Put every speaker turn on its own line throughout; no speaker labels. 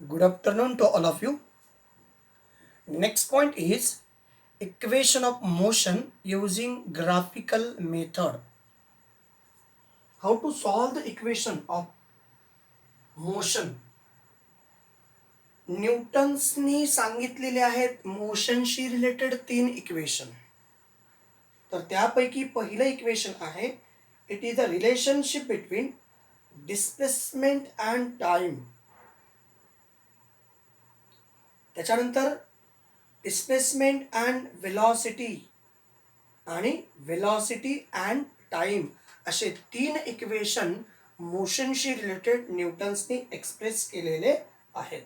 Good afternoon to all of you. Next point is equation of motion using graphical method. How to solve the equation of motion? न्यूटन्सनी सांगितलेले आहेत मोशनशी related 3 equation. तर त्यापैकी पहिलं equation आहे it is the relationship between displacement and time. त्याच्यानंतर displacement and velocity आणि velocity and time असे 3 equation मोशनशी related न्यूटन्सने express केलेले आहेत.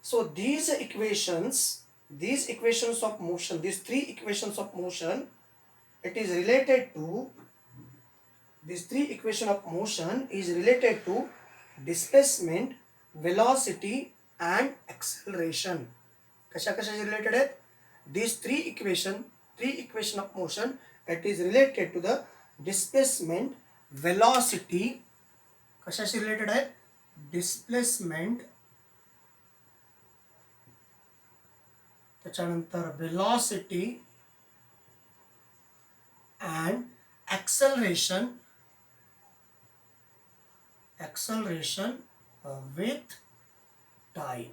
So these equations of motion, these 3 equations of motion, it is related to these 3 equation of motion is related to displacement, velocity and acceleration. कशा कशाशी related आहेत? these three equation of motion, it is related to the displacement, velocity. कशाशी related आहेत? Displacement, त्याच्यानंतर velocity and acceleration with time.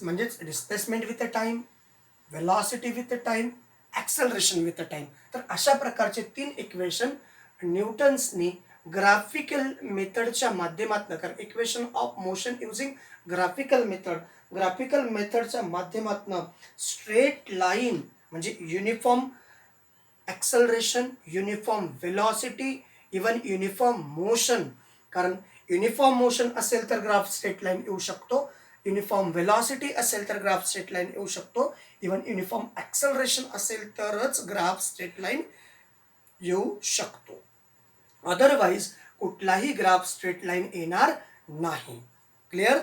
म्हणजेच displacement with time, velocity with time, acceleration with time. तर अशा प्रकारचे 3 इक्वेशन न्यूटन्सनी ग्राफिकल मेथडच्या माध्यमातून, कारण equation of motion using graphical मेथडच्या माध्यमातून स्ट्रेट लाईन म्हणजे uniform acceleration, uniform velocity, even uniform motion. कारण युनिफॉर्म मोशन असेल तर ग्राफ स्ट्रेट लाईन येऊ शकतो, युनिफॉर्म वेलॉसिटी असेल तर ग्राफ स्ट्रेट लाईन येऊ शकतो, इवन युनिफॉर्म ॲक्सलरेशन असेल तरच ग्राफ स्ट्रेट लाईन येऊ शकतो. अदरवाईज कुठलाही ग्राफ स्ट्रेट लाईन येणार नाही. क्लिअर?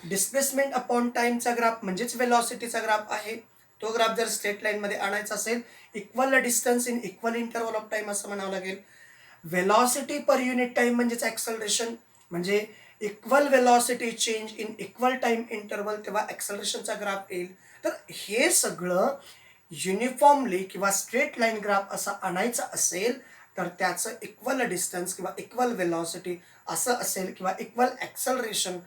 डिस्प्लेसमेंट अपॉन टाइमचा ग्राफ म्हणजेच वेलॉसिटीचा ग्राफ आहे. तो ग्राफ जर स्ट्रेट लाईन मध्ये आणायचा असेल, equal distance in equal interval of time असं म्हणावं लागेल. वेलॉसिटी पर युनिट टाइम म्हणजेच ॲक्सलरेशन, म्हणजे equal velocity change in equal time interval, तेव्हा ॲक्सलरेशनचा ग्राफ येईल. तर हे सगळं युनिफॉर्मली किंवा स्ट्रेट लाईन ग्राफ असा आणायचा असेल तर त्याचं इक्वल डिस्टन्स किंवा इक्वल वेलॉसिटी असं असेल किंवा इक्वल ॲक्सलरेशन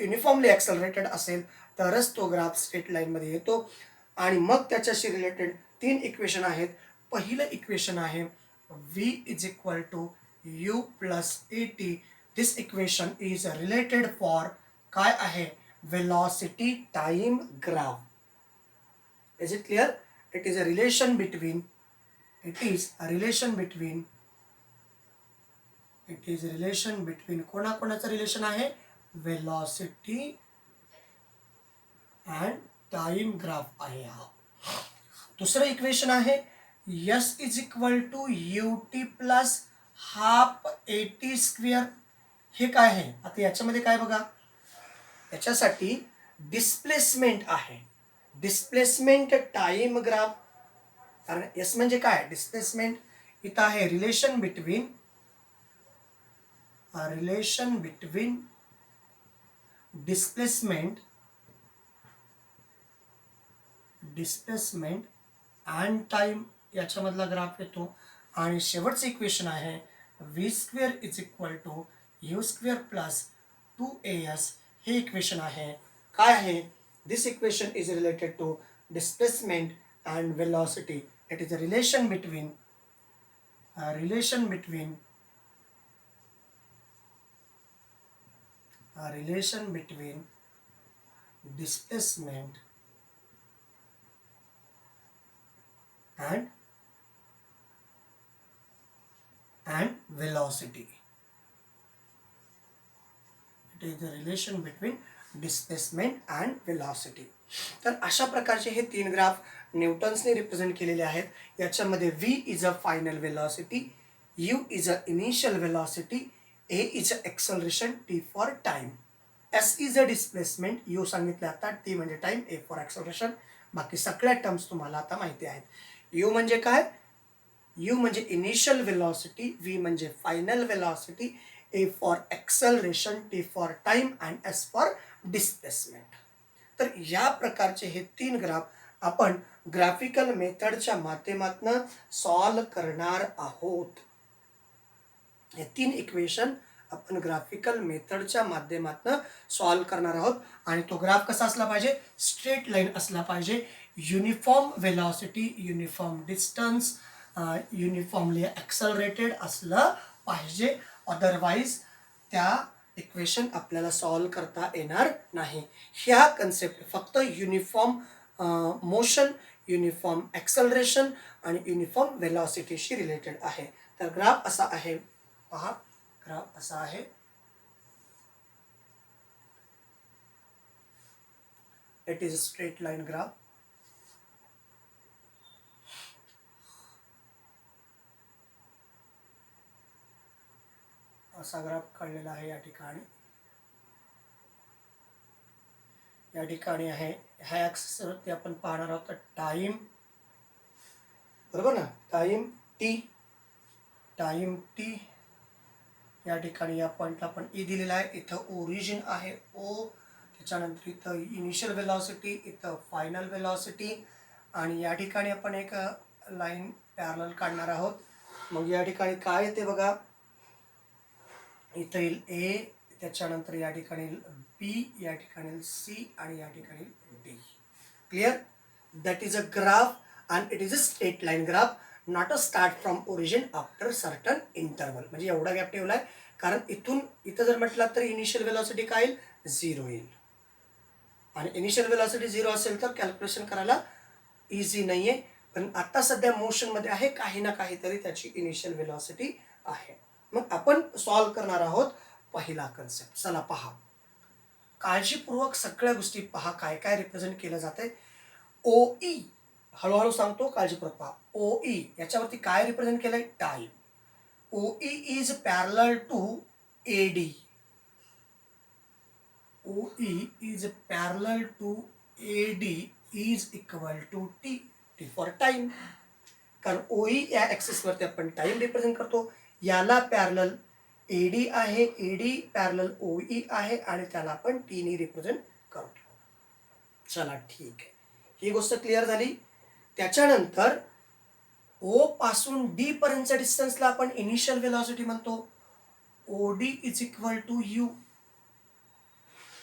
युनिफॉर्मली ॲक्सलरेटेड असेल तरच तो ग्राफ स्ट्रेट लाईनमध्ये येतो. आणि मग त्याच्याशी रिलेटेड 3 इक्वेशन आहेत. पहिलं इक्वेशन आहे v is equal to u plus a t. This equation is related for काय आहे? Velocity time graph. Is it clear? It is a relation between कोणाकोणाचं रिलेशन आहे? वेलॉसिटी अँड टाइम ग्राफ आहे हा. दुसरं इक्वेशन आहे s is equal to u t plus half a t square. हे काय आहे? आता याच्यामध्ये काय बघा, याच्यासाठी डिस्प्लेसमेंट आहे, डिस्प्लेसमेंट टाइम ग्राफ. कारण एस म्हणजे काय? डिस्प्लेसमेंट. इथं आहे relation between displacement and time, याच्यामधला ग्राफ येतो. आणि शेवटचं इक्वेशन आहे v square is equal to u square plus 2as. हे इक्वेशन आहे. काय आहे? This equation is related to displacement and velocity. It is a relation between displacement and velocity. It is the relation between displacement and velocity. तर अशा प्रकारचे हे 3 graph न्यूटन्सने represent केलेले आहेत. याच्यामध्ये v is a final velocity, u is a initial velocity, a is a acceleration, t for time, s is a displacement, u सांगितलं आता, t म्हणजे टाइम, a फॉर एक्सलरेशन. बाकी सगळ्या टर्म्स तुम्हाला आता माहिती आहेत. u म्हणजे काय? u म्हणजे इनिशियल वेलॉसिटी, v म्हणजे final velocity, A for acceleration, T for time and S for displacement. तर या प्रकारचे हे 3 ग्राफ आपण ग्राफिकल मेथडच्या माध्यमातून सॉल्व करणार आहोत. हे 3 इक्वेशन आपण ग्राफिकल मेथडच्या माध्यमातून सॉल्व करणार आहोत. आणि तो ग्राफ कसा असला पाहिजे? स्ट्रेट लाईन असला पाहिजे, uniform velocity, uniform distance, uniformly accelerated असलं पाहिजे. अदरवाईज त्या इक्वेशन आपल्याला सॉल्व करता येणार नाही. ह्या कन्सेप्ट फक्त युनिफॉर्म मोशन, युनिफॉर्म ॲक्सलरेशन आणि युनिफॉर्म वेलॉसिटीशी रिलेटेड आहे. तर ग्राफ असा आहे, पहा ग्राफ असा आहे. It is a straight line graph. असा ग्राफ काढलेला आहे या ठिकाणी. या ठिकाणी आहे, ह्या ॲक्सिसवरती आपण पाहणार आहोत टाइम, बरोबर ना, टाइम टी. या ठिकाणी या पॉईंटला आपण ई दिलेला आहे. इथं ओरिजिन आहे ओ, त्याच्यानंतर इथं इनिशियल वेलॉसिटी, इथं फायनल वेलॉसिटी. आणि या ठिकाणी आपण एक लाईन पॅरलल काढणार आहोत. मग या ठिकाणी काय ते बघा, इथं येईल ए, त्याच्यानंतर या ठिकाणी बी, या ठिकाणी सी आणि या ठिकाणी D. Clear? That is a graph and it is a straight line graph, not a start from origin after certain interval. म्हणजे एवढा गॅप ठेवला आहे, कारण इथं जर म्हटलं तर इनिशियल वेलॉसिटी काय येईल? 0 येईल. आणि इनिशियल वेलॉसिटी 0 असेल तर कॅल्क्युलेशन करायला इझी नाही आहे. पण आता सध्या मोशनमध्ये आहे, काही ना काहीतरी त्याची इनिशियल वेलॉसिटी आहे. मग आपण सॉल्व करणार आहोत पहिला कन्सेप्ट. चला पहा, काळजीपूर्वक सगळ्या गोष्टी पहा, काय काय रिप्रेझेंट केलं जातंय. ओई, हळूहळू सांगतो, काळजीपूर्वक पहा. ओई याच्यावरती काय रिप्रेझेंट केलंय? Time. OE is parallel to AD. OE is parallel to AD is equal to T. T for time. कारण OE या ॲक्सिसवरती आपण टाइम रिप्रेझेंट करतो. याला पॅरलल AD आहे, AD पॅरलल OE आहे आणि त्याला आपण T ने रिप्रेझेंट करतो. चला ठीक आहे, ही गोष्ट क्लिअर झाली. त्याच्यानंतर O पासून D पर्यंतच्या डिस्टन्सला आपण इनिशियल वेलॉसिटी म्हणतो. OD is equal to U,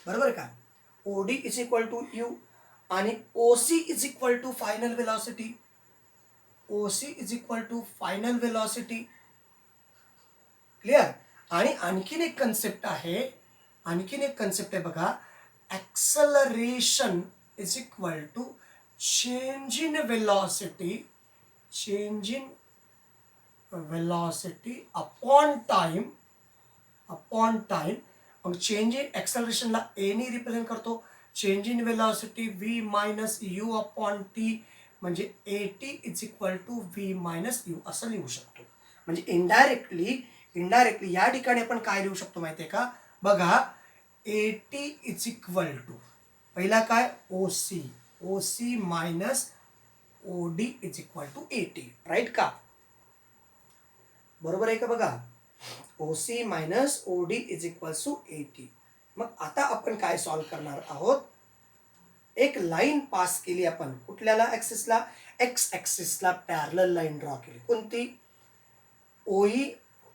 बरोबर का? OD is equal to U आणि OC is equal to final velocity. OC is equal to final velocity. Clear? आणि आणखीन एक कन्सेप्ट आहे, बघा, acceleration is equal to change in velocity, upon time. मग change in ॲक्सलरेशनला ए ने represent करतो, change in velocity V minus U upon T, म्हणजे AT is equal to V minus U असं लिहू शकतो. म्हणजे इनडायरेक्टली या ठिकाणी आपण काय लिहू शकतो माहिती आहे का? बघा, AT इज इक्वल टू, पहिला काय? OC minus OD is equal to AT. Right का? बरोबर आहे का? बघा, OC minus OD is equal to AT. मग आता आपण काय सॉल्व करणार आहोत? एक लाईन पास केली आपण, कुठल्याला ॲक्सिसला? एक्स ॲक्सिसला पॅरलल लाईन ड्रॉ केली. कोणती?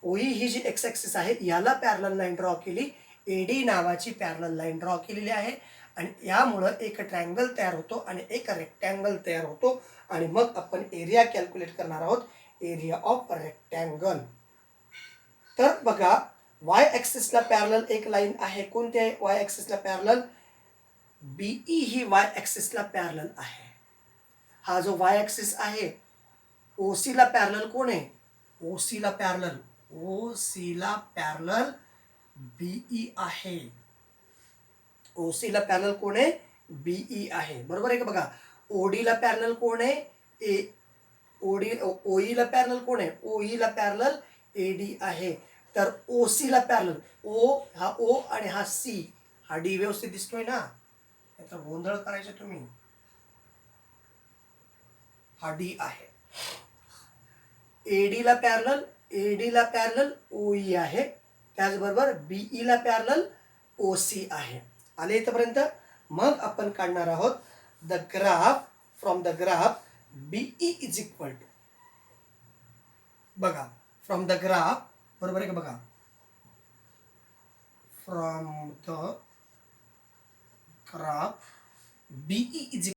OE ही जी एक्स ॲक्सिस आहे याला पॅरलल लाईन ड्रॉ केली, AD नावाची पॅरलल लाईन ड्रॉ केलेली आहे. आणि यामुळं एक ट्रायंगल तयार होतो आणि एक रेक्टँगल तयार होतो. आणि मग आपण एरिया कॅल्क्युलेट करणार आहोत, एरिया ऑफ रेक्टँगल. तर बघा, वाय ॲक्सिसला पॅरलल एक लाईन आहे. कोणती आहे वाय ॲक्सिसला पॅरलल? BE ही वाय ॲक्सिसला पॅरलल आहे. हा जो वाय ॲक्सिस आहे, OC ला पॅरलल कोण आहे? OC ला पॅरलल BE आहे. OC ला पॅरलल कोण आहे? BE आहे. बरोबर आहे का? बघा, OD ला पॅरलल कोण आहे? OE ला पॅरलल कोण आहे? OE ला पॅरलल AD आहे. तर OC ला पॅरलल, हा O आणि हा C, हा D व्यवस्थित दिसतोय ना? याचा गोंधळ करायचे तुम्ही. हा D आहे. AD ला पॅरलल OE आहे. त्याचबरोबर बीईला पॅरलल ओसी आहे. आले इथपर्यंत. मग आपण काढणार आहोत the graph. From the graph BE is equal to, बघा फ्रॉम द ग्राफ, बरोबर आहे का, बघा from the graph BE is